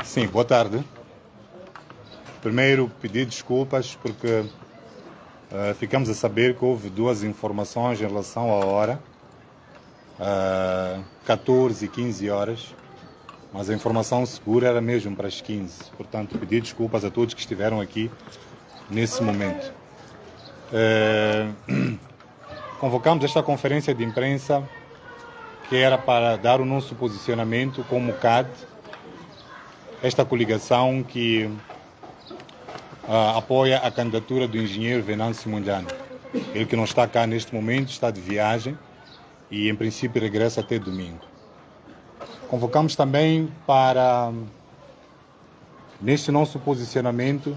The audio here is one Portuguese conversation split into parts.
Sim, boa tarde. Primeiro, pedir desculpas porque ficamos a saber que houve duas informações em relação à hora, 14 e 15 horas, mas a informação segura era mesmo para as 15. Portanto, pedir desculpas a todos que estiveram aqui nesse momento. Convocamos esta conferência de imprensa que era para dar o nosso posicionamento como CAD, esta coligação que apoia a candidatura do engenheiro Venâncio Mondlane. Ele que não está cá neste momento, está de viagem e em princípio regressa até domingo. Convocamos também para, neste nosso posicionamento,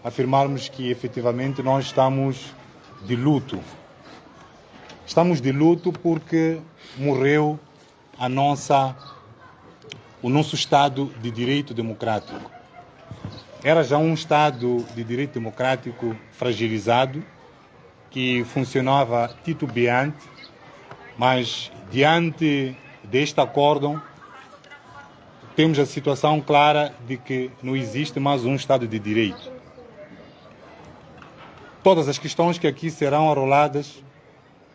afirmarmos que efetivamente nós estamos de luto. Estamos de luto porque morreu o nosso Estado de Direito Democrático. Era já um Estado de Direito Democrático fragilizado, que funcionava titubeante, mas diante deste acórdão temos a situação clara de que não existe mais um Estado de Direito. Todas as questões que aqui serão arroladas,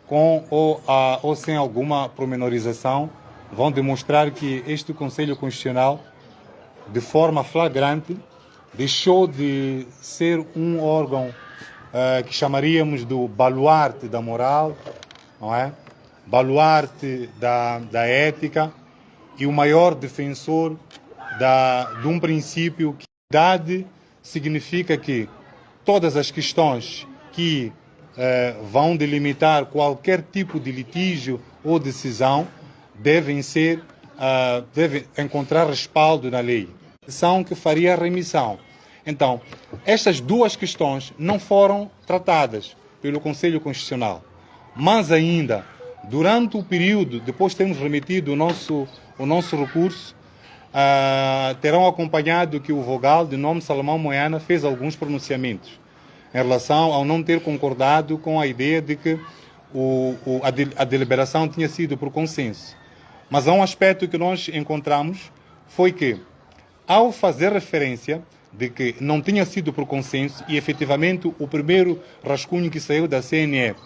com ou sem alguma pormenorização, vão demonstrar que este Conselho Constitucional, de forma flagrante, deixou de ser um órgão que chamaríamos do baluarte da moral, não é? Baluarte da ética e o maior defensor de um princípio que idade significa que todas as questões que vão delimitar qualquer tipo de litígio ou decisão devem encontrar respaldo na lei. Decisão que faria remissão. Então, estas duas questões não foram tratadas pelo Conselho Constitucional, mas ainda, durante o período, depois de termos remetido o nosso recurso, terão acompanhado que o vogal, de nome Salomão Moiana, fez alguns pronunciamentos em relação ao não ter concordado com a ideia de que a deliberação tinha sido por consenso. Mas há um aspecto que nós encontramos, foi que, ao fazer referência de que não tinha sido por consenso, e efetivamente o primeiro rascunho que saiu da CNE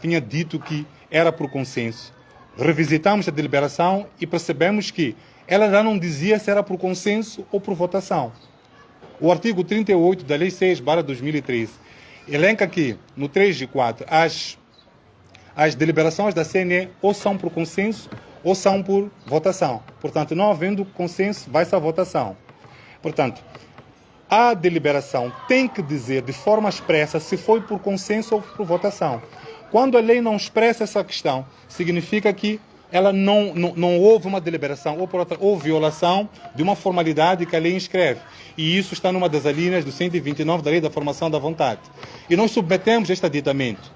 tinha dito que era por consenso, revisitamos a deliberação e percebemos que ela já não dizia se era por consenso ou por votação. O artigo 38 da Lei 6/2013 elenca que, no 3 e 4, as deliberações da CNE ou são por consenso ou são por votação. Portanto, não havendo consenso, vai-se à votação. Portanto, a deliberação tem que dizer de forma expressa se foi por consenso ou por votação. Quando a lei não expressa essa questão, significa que ela não houve uma deliberação ou por outra, houve violação de uma formalidade que a lei inscreve. E isso está numa das alíneas do 129 da Lei da Formação da Vontade. E nós submetemos este aditamento.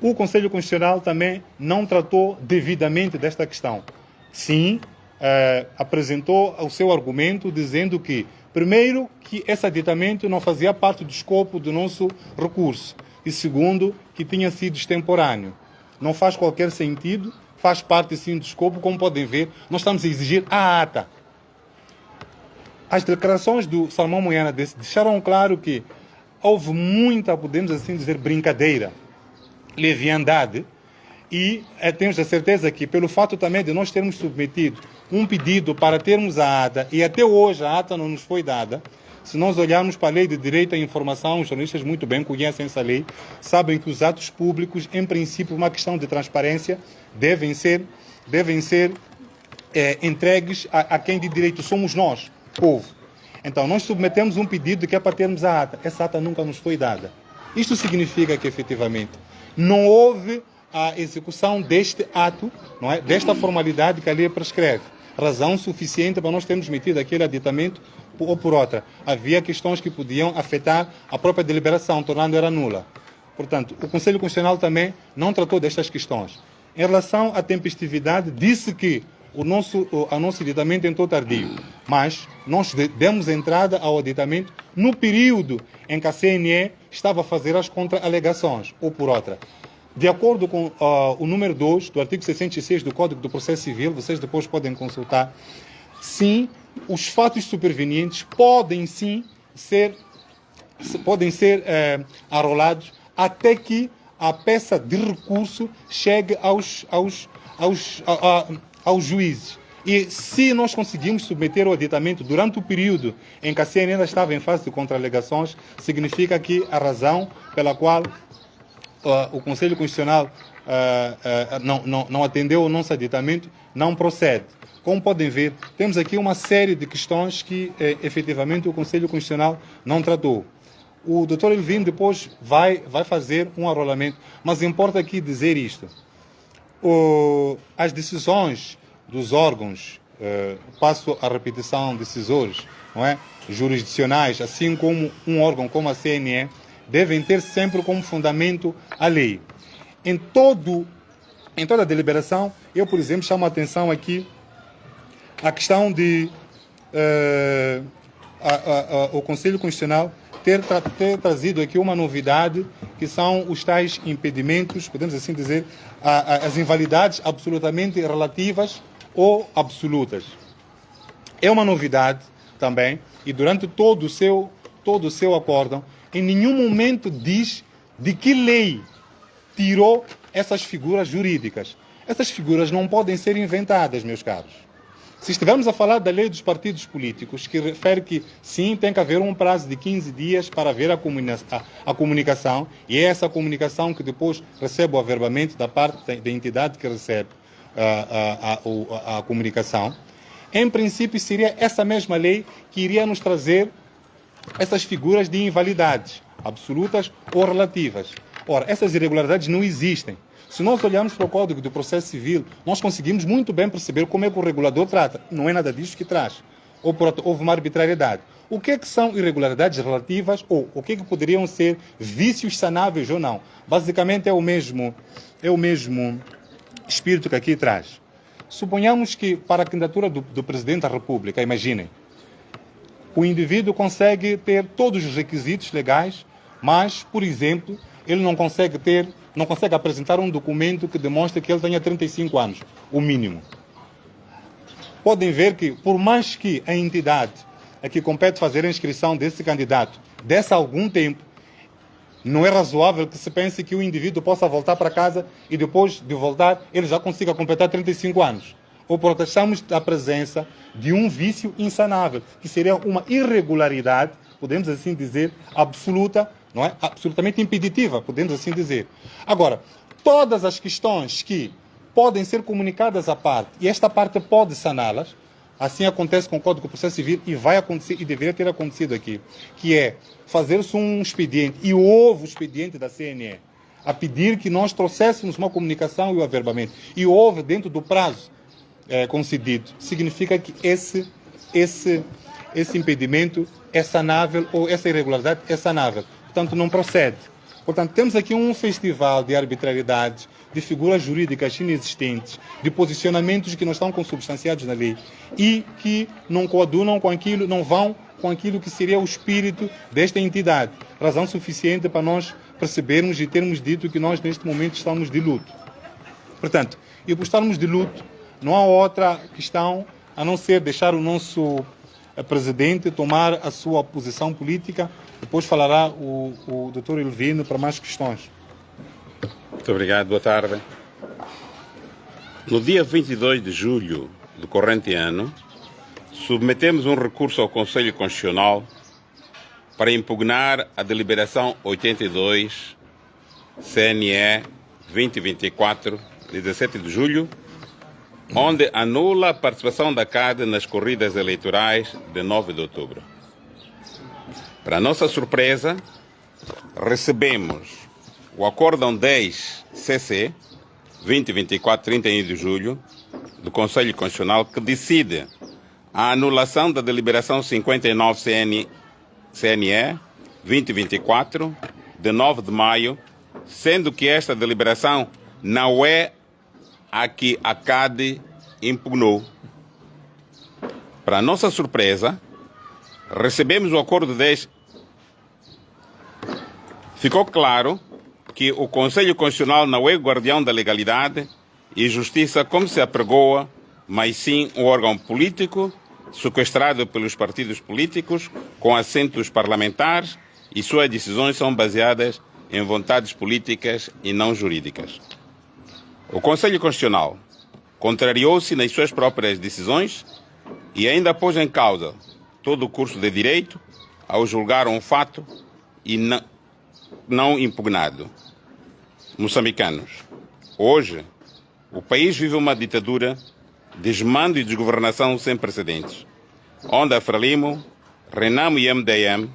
O Conselho Constitucional também não tratou devidamente desta questão. Sim, apresentou o seu argumento dizendo que, primeiro, que esse aditamento não fazia parte do escopo do nosso recurso. E segundo, que tinha sido extemporâneo. Não faz qualquer sentido, faz parte sim do escopo, como podem ver, nós estamos a exigir a ata. As declarações do Salomão Moiana deixaram claro que houve muita, podemos assim dizer, brincadeira, leviandade, e temos a certeza que, pelo fato também de nós termos submetido um pedido para termos a ata, e até hoje a ata não nos foi dada, se nós olharmos para a Lei de Direito à Informação, os jornalistas muito bem conhecem essa lei, sabem que os atos públicos, em princípio, uma questão de transparência, devem ser entregues a quem de direito somos nós, povo. Então, nós submetemos um pedido que é para termos a ata. Essa ata nunca nos foi dada. Isto significa que, efetivamente, não houve a execução deste ato, não é? Desta formalidade que a lei prescreve. Razão suficiente para nós termos metido aquele aditamento ou por outra. Havia questões que podiam afetar a própria deliberação, tornando-a nula. Portanto, o Conselho Constitucional também não tratou destas questões. Em relação à tempestividade, disse que o nosso aditamento entrou tardio, mas nós demos entrada ao aditamento no período em que a CNE estava a fazer as contra-alegações, ou por outra. De acordo com o número 2 do artigo 66 do Código do Processo Civil, vocês depois podem consultar, sim, os fatos supervenientes podem sim ser arrolados até que a peça de recurso chegue aos juízes. E se nós conseguimos submeter o aditamento durante o período em que a CNE ainda estava em fase de contra-alegações, significa que a razão pela qual o Conselho Constitucional não atendeu o nosso aditamento não procede. Como podem ver, temos aqui uma série de questões que efetivamente o Conselho Constitucional não tratou. O Dr. Elvino depois vai fazer um arrolamento, mas importa aqui dizer isto. As decisões dos órgãos, passo a repetição, decisores, não é? Jurisdicionais, assim como um órgão como a CNE, devem ter sempre como fundamento a lei. Em toda a deliberação, eu, por exemplo, chamo a atenção aqui a questão de o Conselho Constitucional ter trazido aqui uma novidade, que são os tais impedimentos, podemos assim dizer, as invalidades absolutamente relativas ou absolutas. É uma novidade também, e durante todo o seu acórdão, em nenhum momento diz de que lei tirou essas figuras jurídicas. Essas figuras não podem ser inventadas, meus caros. Se estivermos a falar da lei dos partidos políticos, que refere que sim, tem que haver um prazo de 15 dias para haver a comunicação, e é essa comunicação que depois recebe o averbamento da parte da entidade que recebe a comunicação, em princípio seria essa mesma lei que iria nos trazer essas figuras de invalidades, absolutas ou relativas. Ora, essas irregularidades não existem. Se nós olharmos para o Código do Processo Civil, nós conseguimos muito bem perceber como é que o regulador trata. Não é nada disso que traz. Houve uma arbitrariedade. O que é que são irregularidades relativas ou o que é que poderiam ser vícios sanáveis ou não? Basicamente é o mesmo espírito que aqui traz. Suponhamos que para a candidatura do Presidente da República, imaginem, o indivíduo consegue ter todos os requisitos legais, mas, por exemplo, ele não consegue apresentar um documento que demonstre que ele tenha 35 anos, o mínimo. Podem ver que, por mais que a entidade a que compete fazer a inscrição desse candidato desse algum tempo, não é razoável que se pense que o indivíduo possa voltar para casa e depois de voltar ele já consiga completar 35 anos. Ou protestamos da presença de um vício insanável, que seria uma irregularidade, podemos assim dizer, absoluta, não é? Absolutamente impeditiva, podemos assim dizer. Agora, todas as questões que podem ser comunicadas à parte, e esta parte pode saná-las, assim acontece com o Código de Processo Civil e vai acontecer, e deveria ter acontecido aqui, que é fazer-se um expediente, e houve o expediente da CNE, a pedir que nós trouxéssemos uma comunicação e o averbamento, e houve dentro do prazo concedido, significa que esse impedimento é sanável, ou essa irregularidade é sanável. Portanto, não procede. Portanto, temos aqui um festival de arbitrariedades, de figuras jurídicas inexistentes, de posicionamentos que não estão consubstanciados na lei e que não coadunam com aquilo, não vão com aquilo que seria o espírito desta entidade. Razão suficiente para nós percebermos e termos dito que nós, neste momento, estamos de luto. Portanto, e por estarmos de luto, não há outra questão a não ser deixar o nosso presidente tomar a sua posição política. Depois falará o Dr. Elvino para mais questões. Muito obrigado, boa tarde. No dia 22 de julho do corrente ano, submetemos um recurso ao Conselho Constitucional para impugnar a deliberação 82 CNE 2024, de 17 de julho, onde anula a participação da CADE nas corridas eleitorais de 9 de outubro. Para nossa surpresa, recebemos o Acórdão 10 CC 2024-31 de julho do Conselho Constitucional, que decide a anulação da deliberação 59 CNE 2024 de 9 de maio, sendo que esta deliberação não é a que a CADE impugnou. Para nossa surpresa, recebemos o Acordo 10. Ficou claro que o Conselho Constitucional não é guardião da legalidade e justiça como se apregoa, mas sim um órgão político sequestrado pelos partidos políticos com assentos parlamentares e suas decisões são baseadas em vontades políticas e não jurídicas. O Conselho Constitucional contrariou-se nas suas próprias decisões e ainda pôs em causa todo o curso de direito ao julgar um fato e não impugnado. Moçambicanos, hoje o país vive uma ditadura, desmando e desgovernação sem precedentes, onde a Frelimo, Renamo e MDM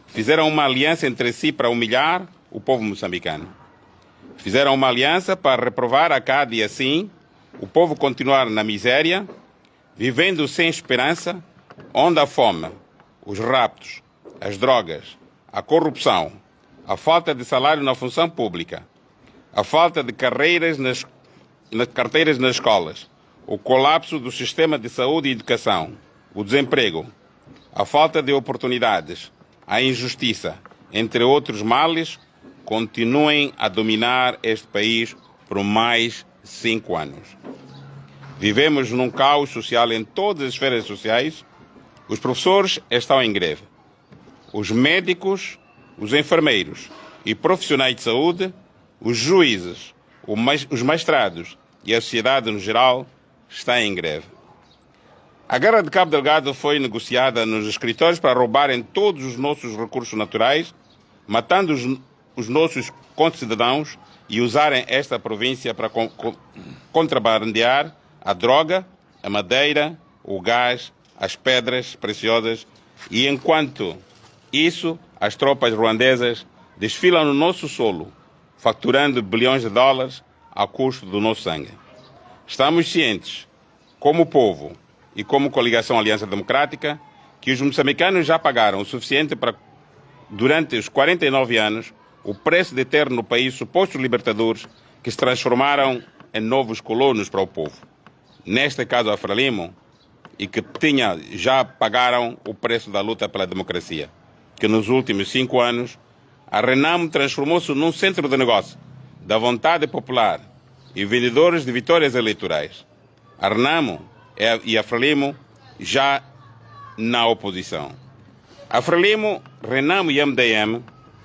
fizeram uma aliança entre si para humilhar o povo moçambicano. Fizeram uma aliança para reprovar a CAD e assim o povo continuar na miséria, vivendo sem esperança, onde a fome, os raptos, as drogas, a corrupção, a falta de salário na função pública, a falta de carteiras nas escolas, o colapso do sistema de saúde e educação, o desemprego, a falta de oportunidades, a injustiça, entre outros males, continuem a dominar este país por mais 5 anos. Vivemos num caos social em todas as esferas sociais. Os professores estão em greve. Os médicos, os enfermeiros e profissionais de saúde, os juízes, os magistrados e a sociedade no geral estão em greve. A guerra de Cabo Delgado foi negociada nos escritórios para roubarem todos os nossos recursos naturais, matando os nossos concidadãos e usarem esta província para contrabandear a droga, a madeira, o gás, as pedras preciosas e, enquanto isso, as tropas ruandesas desfilam no nosso solo, faturando bilhões de dólares a custo do nosso sangue. Estamos cientes, como povo e como coligação Aliança Democrática, que os moçambicanos já pagaram o suficiente para, durante os 49 anos, o preço de ter no país supostos libertadores que se transformaram em novos colonos para o povo. Neste caso, a Frelimo, e que já pagaram o preço da luta pela democracia, que nos últimos 5 anos, a Renamo transformou-se num centro de negócio da vontade popular e vendedores de vitórias eleitorais. A Renamo e a Frelimo já na oposição. A Frelimo, Renamo e MDM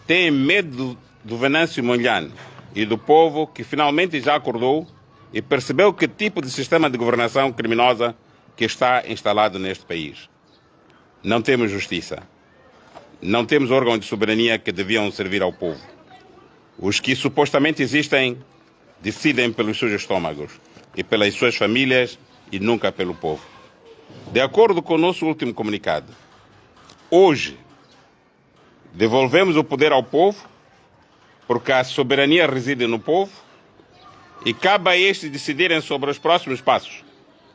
têm medo do Venâncio Mondlane e do povo que finalmente já acordou e percebeu que tipo de sistema de governação criminosa que está instalado neste país. Não temos justiça. Não temos órgãos de soberania que deviam servir ao povo. Os que supostamente existem decidem pelos seus estômagos e pelas suas famílias e nunca pelo povo. De acordo com o nosso último comunicado, hoje devolvemos o poder ao povo porque a soberania reside no povo e cabe a estes decidirem sobre os próximos passos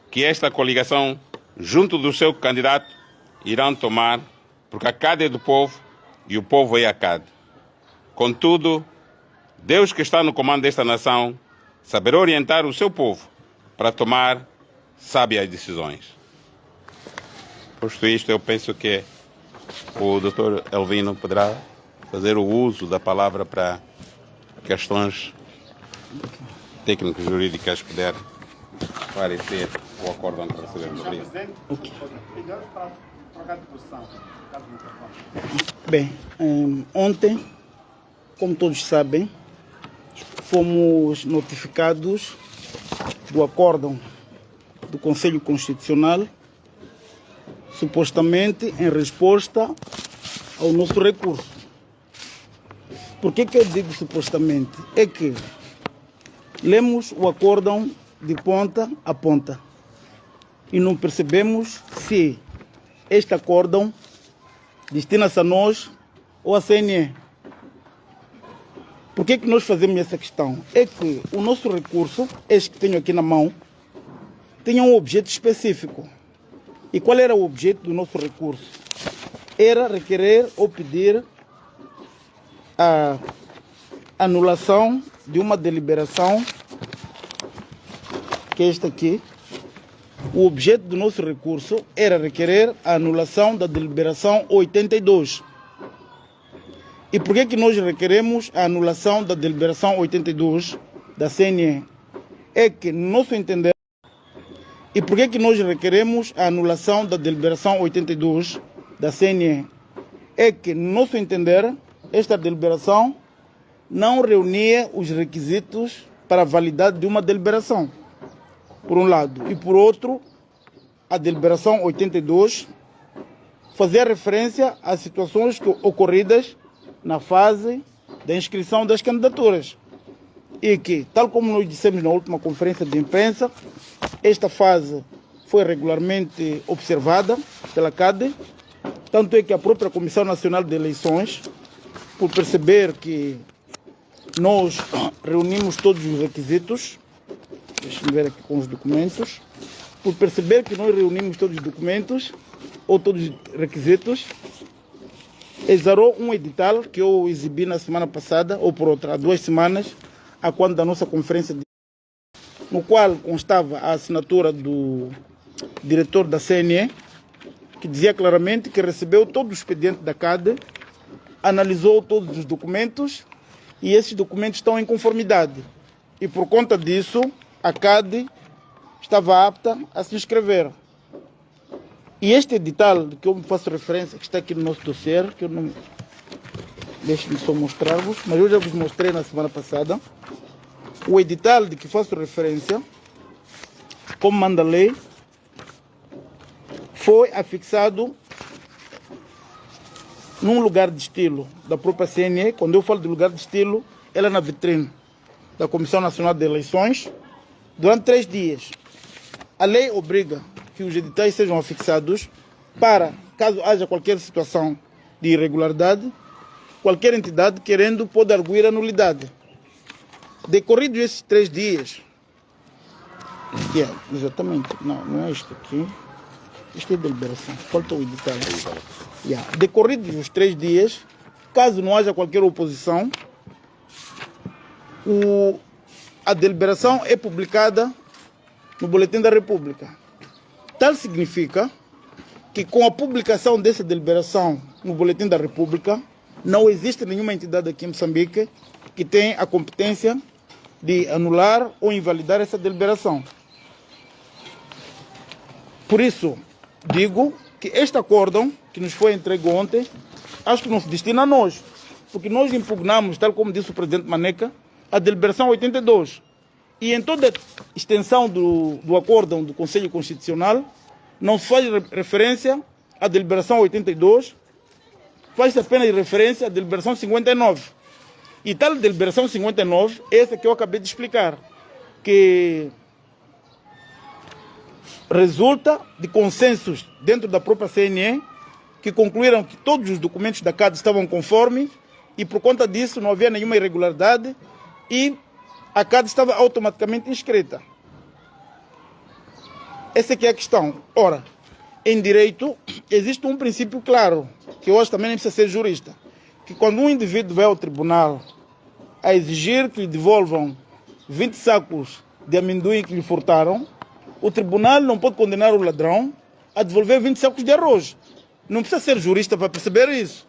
que esta coligação, junto do seu candidato, irão tomar, porque a CAD é do povo e o povo é a CAD. Contudo, Deus que está no comando desta nação saberá orientar o seu povo para tomar sábias decisões. Posto isto, eu penso que o Dr. Elvino poderá fazer o uso da palavra para questões técnicas jurídicas puder esclarecer o acordo onde recebemos. Okay. Bem, ontem, como todos sabem, fomos notificados do acórdão do Conselho Constitucional, supostamente em resposta ao nosso recurso. Por que eu digo supostamente? É que lemos o acórdão de ponta a ponta e não percebemos se este acórdão destina-se a nós ou à CNE. Por que nós fazemos essa questão? É que o nosso recurso, este que tenho aqui na mão, tinha um objeto específico. E qual era o objeto do nosso recurso? Era requerer ou pedir a anulação de uma deliberação, que é esta aqui. O objeto do nosso recurso era requerer a anulação da deliberação 82. E por que nós requeremos a anulação da deliberação 82 da CNE? É que, no nosso entender, E por que nós requeremos a anulação da deliberação 82 da CNE? É que, no nosso entender, esta deliberação não reunia os requisitos para a validade de uma deliberação, por um lado. E por outro, a deliberação 82 fazia referência às situações ocorridas na fase da inscrição das candidaturas. E que, tal como nós dissemos na última conferência de imprensa, esta fase foi regularmente observada pela CADE, tanto é que a própria Comissão Nacional de Eleições, por perceber que nós reunimos todos os requisitos, deixa-me ver aqui com os documentos, por perceber que nós reunimos todos os documentos, ou todos os requisitos, exarou um edital que eu exibi na semana passada, ou por outra, há 2 semanas, a quando da nossa conferência, no qual constava a assinatura do diretor da CNE, que dizia claramente que recebeu todo o expediente da CADE, analisou todos os documentos e esses documentos estão em conformidade. E por conta disso, a CADE estava apta a se inscrever. E este edital que eu faço referência, que está aqui no nosso dossiê, que eu não... Deixe-me só mostrar-vos, mas eu já vos mostrei na semana passada. O edital de que faço referência, como manda a lei, foi afixado num lugar de estilo da própria CNE. Quando eu falo de lugar de estilo, ela é na vitrine da Comissão Nacional de Eleições, durante 3 dias. A lei obriga que os editais sejam afixados para, caso haja qualquer situação de irregularidade, qualquer entidade querendo pode arguir a nulidade. Decorridos esses 3 dias, exatamente, não é isto aqui, isto é deliberação, falta o edital. Decorridos os 3 dias, caso não haja qualquer oposição, a deliberação é publicada no Boletim da República. Tal significa que com a publicação dessa deliberação no Boletim da República, não existe nenhuma entidade aqui em Moçambique que tem a competência de anular ou invalidar essa deliberação. Por isso, digo que este acórdão que nos foi entregue ontem, acho que não se destina a nós, porque nós impugnamos, tal como disse o presidente Maneca, a deliberação 82. E em toda a extensão do acórdão do Conselho Constitucional, não se faz referência à deliberação 82, faz-se apenas referência à deliberação 59. E tal deliberação 59, essa que eu acabei de explicar, que resulta de consensos dentro da própria CNE, que concluíram que todos os documentos da CADE estavam conformes e por conta disso não havia nenhuma irregularidade e a CADE estava automaticamente inscrita. Essa aqui é a questão. Ora, em direito existe um princípio claro, que hoje também nem precisa ser jurista, que quando um indivíduo vai ao tribunal a exigir que lhe devolvam 20 sacos de amendoim que lhe furtaram, o tribunal não pode condenar o ladrão a devolver 20 sacos de arroz. Não precisa ser jurista para perceber isso.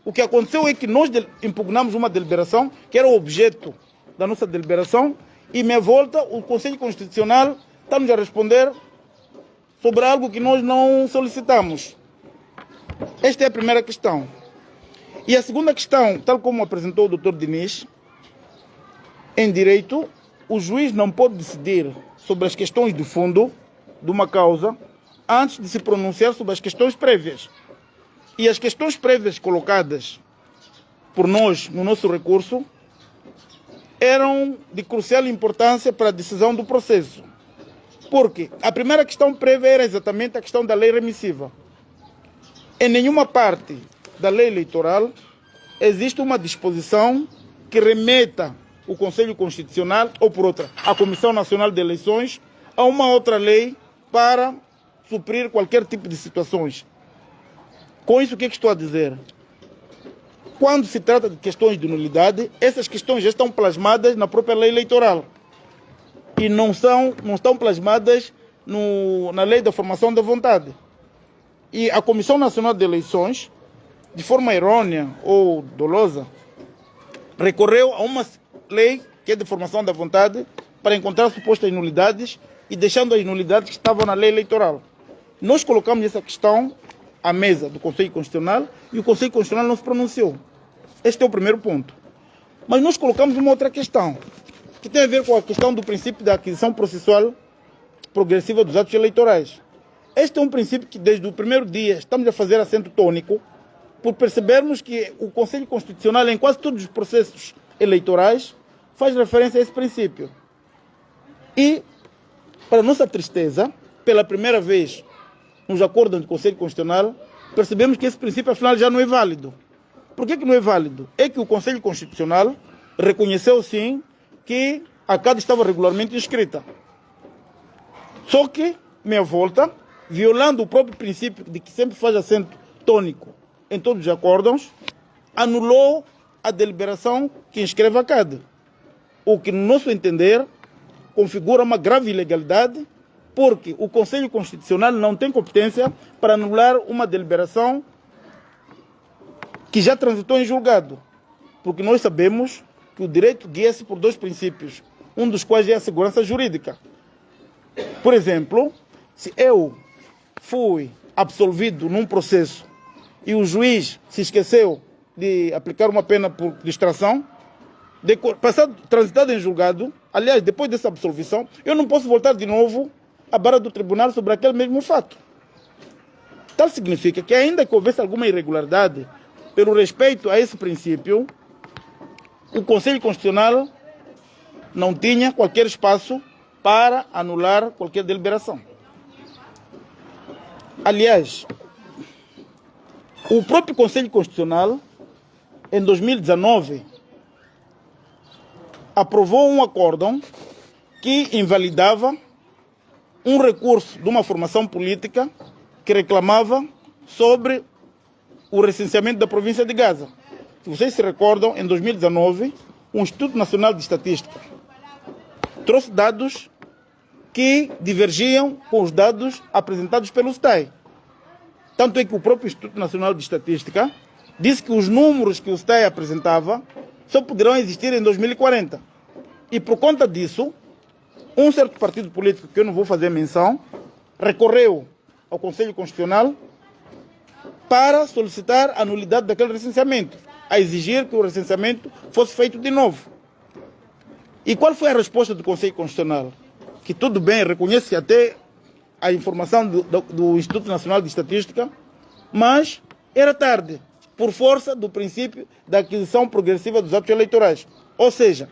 O que aconteceu é que nós impugnamos uma deliberação, que era o objeto da nossa deliberação, e, minha volta, o Conselho Constitucional está-nos a responder sobre algo que nós não solicitamos. Esta é a primeira questão. E a segunda questão, tal como apresentou o Dr. Diniz, em direito, o juiz não pode decidir sobre as questões de fundo de uma causa antes de se pronunciar sobre as questões prévias. E as questões prévias colocadas por nós no nosso recurso eram de crucial importância para a decisão do processo. Porque a primeira questão prévia era exatamente a questão da lei remissiva. Em nenhuma parte da lei eleitoral existe uma disposição que remeta o Conselho Constitucional, ou por outra, a Comissão Nacional de Eleições, a uma outra lei para suprir qualquer tipo de situações. Com isso, o que estou a dizer? Quando se trata de questões de nulidade, essas questões já estão plasmadas na própria lei eleitoral e não estão plasmadas na lei da formação da vontade. E a Comissão Nacional de Eleições, de forma errônea ou dolosa, recorreu a uma lei que é de formação da vontade para encontrar supostas nulidades e deixando as nulidades que estavam na lei eleitoral. Nós colocamos essa questão à mesa do Conselho Constitucional e o Conselho Constitucional não se pronunciou. Este é o primeiro ponto. Mas nós colocamos uma outra questão, que tem a ver com a questão do princípio da aquisição processual progressiva dos atos eleitorais. Este é um princípio que desde o primeiro dia estamos a fazer acento tônico, por percebermos que o Conselho Constitucional, em quase todos os processos eleitorais, faz referência a esse princípio. E, para nossa tristeza, pela primeira vez nos acordos do Conselho Constitucional, percebemos que esse princípio, afinal, já não é válido. Por que não é válido? É que o Conselho Constitucional reconheceu, sim, que a CADE estava regularmente inscrita. Só que, meia volta, violando o próprio princípio de que sempre faz acento tônico em todos os acordos, anulou a deliberação que inscreve a CADE. O que, no nosso entender, configura uma grave ilegalidade, porque o Conselho Constitucional não tem competência para anular uma deliberação que já transitou em julgado. Porque nós sabemos que o direito guia-se por dois princípios, um dos quais é a segurança jurídica. Por exemplo, se eu fui absolvido num processo e o juiz se esqueceu de aplicar uma pena por distração, transitado em julgado, aliás, depois dessa absolvição, eu não posso voltar de novo à barra do tribunal sobre aquele mesmo fato. Tal significa que, ainda que houvesse alguma irregularidade, pelo respeito a esse princípio, o Conselho Constitucional não tinha qualquer espaço para anular qualquer deliberação. Aliás, o próprio Conselho Constitucional, em 2019, aprovou um acórdão que invalidava um recurso de uma formação política que reclamava sobre o recenseamento da província de Gaza. Se vocês se recordam, em 2019, o Instituto Nacional de Estatística trouxe dados que divergiam com os dados apresentados pelo STAI. Tanto é que o próprio Instituto Nacional de Estatística disse que os números que o STAI apresentava só poderão existir em 2040. E por conta disso, um certo partido político, que eu não vou fazer menção, recorreu ao Conselho Constitucional para solicitar a nulidade daquele recenseamento, a exigir que o recenseamento fosse feito de novo. E qual foi a resposta do Conselho Constitucional? Que tudo bem, reconhece até a informação do Instituto Nacional de Estatística, mas era tarde, por força do princípio da aquisição progressiva dos atos eleitorais. Ou seja,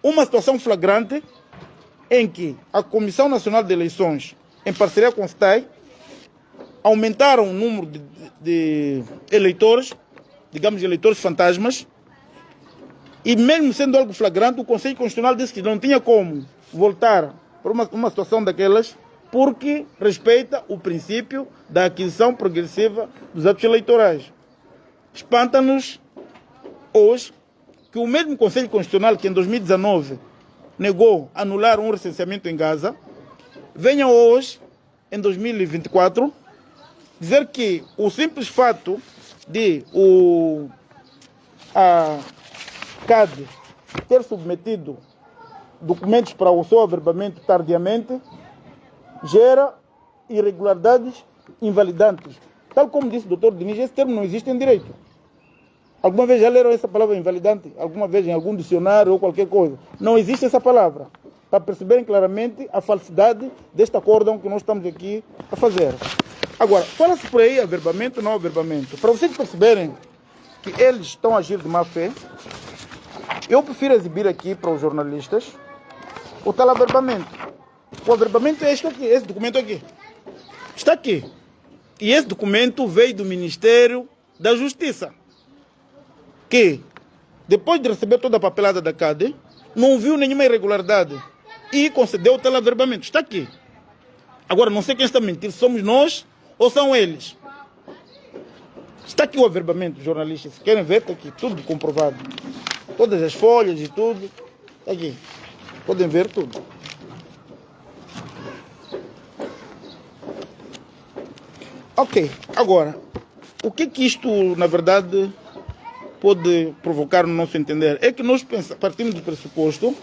uma situação flagrante em que a Comissão Nacional de Eleições, em parceria com o STAI, aumentaram o número de eleitores, digamos, eleitores fantasmas, e mesmo sendo algo flagrante, o Conselho Constitucional disse que não tinha como voltar para uma situação daquelas, porque respeita o princípio da aquisição progressiva dos atos eleitorais. Espanta-nos hoje que o mesmo Conselho Constitucional que em 2019 negou anular um recenseamento em Gaza, venha hoje, em 2024, dizer que o simples fato de a CADE ter submetido documentos para o seu averbamento tardiamente gera irregularidades invalidantes. Tal como disse o Dr. Diniz, esse termo não existe em direito. Alguma vez já leram essa palavra invalidante? Alguma vez em algum dicionário ou qualquer coisa? Não existe essa palavra. Para perceberem claramente a falsidade deste acórdão que nós estamos aqui a fazer. Agora, fala-se por aí averbamento ou não averbamento. Para vocês perceberem que eles estão a agir de má fé, eu prefiro exibir aqui para os jornalistas o tal averbamento. O averbamento é este aqui, esse documento aqui. Está aqui. E esse documento veio do Ministério da Justiça, que, depois de receber toda a papelada da CADE, não viu nenhuma irregularidade e concedeu o tal averbamento. Está aqui. Agora, não sei quem está mentindo, somos nós ou são eles. Está aqui o averbamento, jornalistas. Se querem ver, está aqui, tudo comprovado. Todas as folhas e tudo. Está aqui. Podem ver tudo. Ok, agora, o que isto, na verdade, pode provocar no nosso entender? É que nós partimos do pressuposto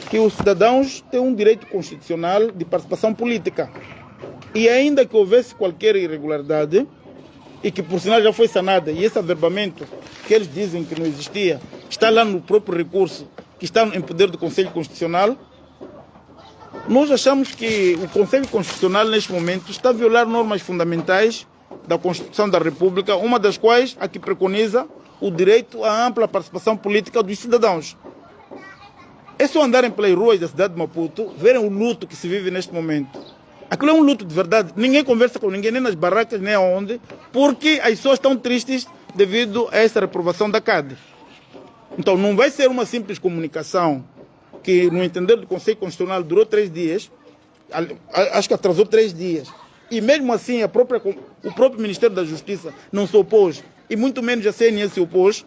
que os cidadãos têm um direito constitucional de participação política. E ainda que houvesse qualquer irregularidade, e que por sinal já foi sanada, e esse averbamento que eles dizem que não existia, está lá no próprio recurso, que está em poder do Conselho Constitucional, nós achamos que o Conselho Constitucional, neste momento, está a violar normas fundamentais da Constituição da República, uma das quais a que preconiza o direito à ampla participação política dos cidadãos. É só andarem pelas ruas da cidade de Maputo, verem o luto que se vive neste momento. Aquilo é um luto de verdade. Ninguém conversa com ninguém, nem nas barracas, nem aonde, porque as pessoas estão tristes devido a essa reprovação da CADE. Então, não vai ser uma simples comunicação que, no entender do Conselho Constitucional, durou 3 dias, acho que atrasou 3 dias, e mesmo assim o próprio Ministério da Justiça não se opôs, e muito menos a CNE se opôs,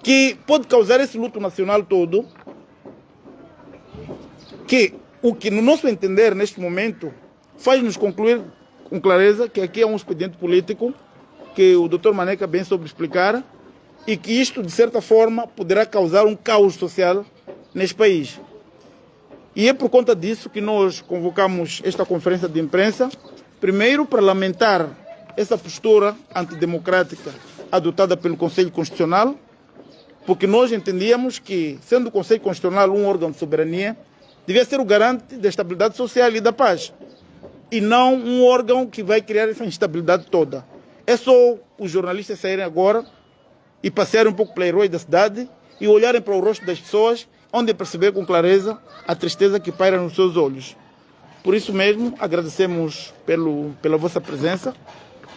que pode causar esse luto nacional todo, que o que, no nosso entender, neste momento, faz-nos concluir com clareza que aqui é um expediente político, que o Dr. Maneca bem soube explicar, e que isto, de certa forma, poderá causar um caos social neste país. E é por conta disso que nós convocamos esta conferência de imprensa, primeiro para lamentar essa postura antidemocrática adotada pelo Conselho Constitucional, porque nós entendíamos que, sendo o Conselho Constitucional um órgão de soberania, devia ser o garante da estabilidade social e da paz, e não um órgão que vai criar essa instabilidade toda. É só os jornalistas saírem agora e passearem um pouco pelas ruas da cidade e olharem para o rosto das pessoas, onde perceber com clareza a tristeza que paira nos seus olhos. Por isso mesmo, agradecemos pela vossa presença,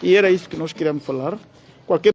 e era isso que nós queríamos falar. Qualquer